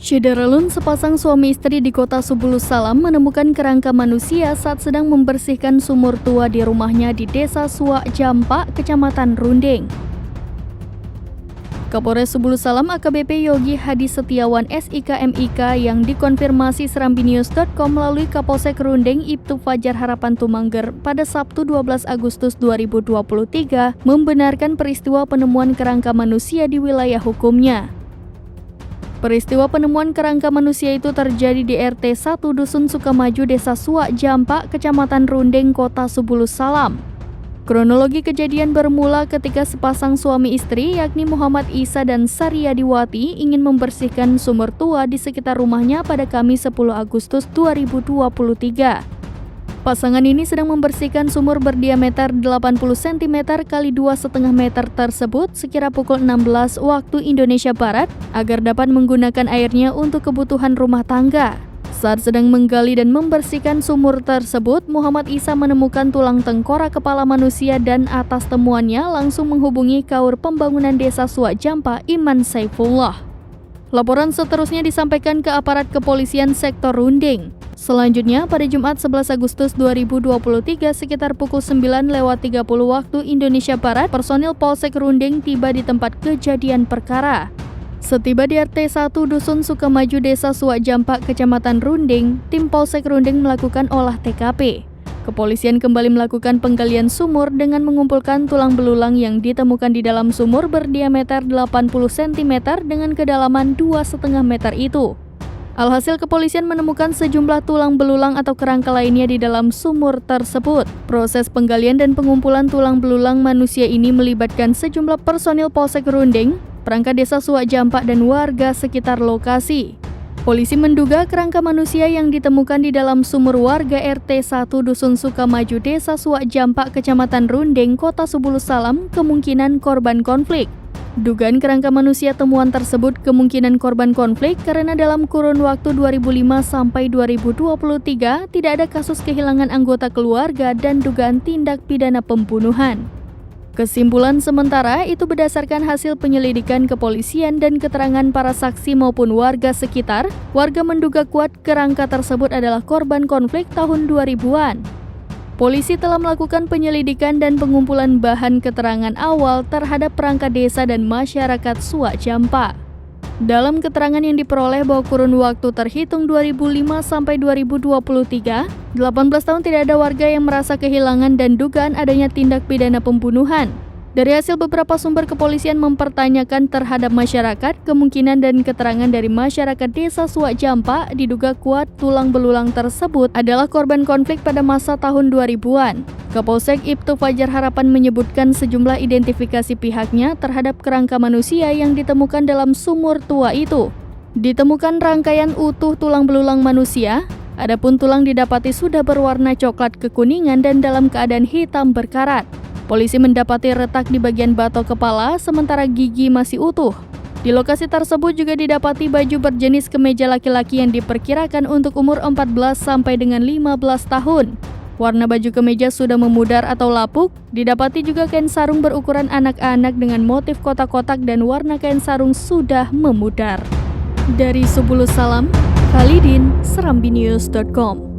Syederalun, sepasang suami istri di kota Subulus Salam menemukan kerangka manusia saat sedang membersihkan sumur tua di rumahnya di Desa Suak Jampak, Kecamatan Rundeng. Kapolres Subulus Salam AKBP Yogi Hadi Setiawan SIK MIK yang dikonfirmasi serambinews.com melalui Kapolsek Rundeng Ibtu Fajar Harapan Tumangger pada Sabtu 12 Agustus 2023 membenarkan peristiwa penemuan kerangka manusia di wilayah hukumnya. Peristiwa penemuan kerangka manusia itu terjadi di RT 1 Dusun Sukamaju, Desa Suak Jampak, Kecamatan Rundeng, Kota Subulus Salam. Kronologi kejadian bermula ketika sepasang suami istri yakni Muhammad Isa dan Saryadiwati ingin membersihkan sumur tua di sekitar rumahnya pada Kamis 10 Agustus 2023. Pasangan ini sedang membersihkan sumur berdiameter 80 cm x 2,5 meter tersebut sekira pukul 16 waktu Indonesia Barat agar dapat menggunakan airnya untuk kebutuhan rumah tangga. Saat sedang menggali dan membersihkan sumur tersebut, Muhammad Isa menemukan tulang tengkorak kepala manusia dan atas temuannya langsung menghubungi Kaur Pembangunan Desa Suak Jampak Iman Saifullah. Laporan seterusnya disampaikan ke aparat kepolisian sektor Rundeng. Selanjutnya, pada Jumat 11 Agustus 2023 sekitar pukul 9:30 waktu Indonesia Barat, personil Polsek Rundeng tiba di tempat kejadian perkara. Setiba di RT 1 Dusun Sukamaju, Desa Suak Jampak, Kecamatan Rundeng, tim Polsek Rundeng melakukan olah TKP. Kepolisian kembali melakukan penggalian sumur dengan mengumpulkan tulang belulang yang ditemukan di dalam sumur berdiameter 80 cm dengan kedalaman 2,5 meter itu. Alhasil kepolisian menemukan sejumlah tulang belulang atau kerangka lainnya di dalam sumur tersebut. Proses penggalian dan pengumpulan tulang belulang manusia ini melibatkan sejumlah personil Polsek Rundeng, perangkat Desa Suak Jampak dan warga sekitar lokasi. Polisi menduga kerangka manusia yang ditemukan di dalam sumur warga RT 1 Dusun Sukamaju, Desa Suak Jampak, Kecamatan Rundeng, Kota Subulus Salam kemungkinan korban konflik. Dugaan kerangka manusia temuan tersebut kemungkinan korban konflik karena dalam kurun waktu 2005 sampai 2023 tidak ada kasus kehilangan anggota keluarga dan dugaan tindak pidana pembunuhan. Kesimpulan sementara itu berdasarkan hasil penyelidikan kepolisian dan keterangan para saksi maupun warga sekitar, warga menduga kuat kerangka tersebut adalah korban konflik tahun 2000-an. Polisi telah melakukan penyelidikan dan pengumpulan bahan keterangan awal terhadap perangkat desa dan masyarakat Suak Jampak. Dalam keterangan yang diperoleh bahwa kurun waktu terhitung 2005 sampai 2023, 18 tahun tidak ada warga yang merasa kehilangan dan dugaan adanya tindak pidana pembunuhan. Dari hasil beberapa sumber kepolisian mempertanyakan terhadap masyarakat, kemungkinan dan keterangan dari masyarakat Desa Suak Jampak diduga kuat tulang belulang tersebut adalah korban konflik pada masa tahun 2000-an. Kapolsek Ibtu Fajar Harapan menyebutkan sejumlah identifikasi pihaknya terhadap kerangka manusia yang ditemukan dalam sumur tua itu. Ditemukan rangkaian utuh tulang belulang manusia, adapun tulang didapati sudah berwarna coklat kekuningan dan dalam keadaan hitam berkarat. Polisi mendapati retak di bagian batok kepala, sementara gigi masih utuh. Di lokasi tersebut juga didapati baju berjenis kemeja laki-laki yang diperkirakan untuk umur 14 sampai dengan 15 tahun. Warna baju kemeja sudah memudar atau lapuk. Didapati juga kain sarung berukuran anak-anak dengan motif kotak-kotak dan warna kain sarung sudah memudar. Dari Subulus Salam, Khalidin, serambinews.com.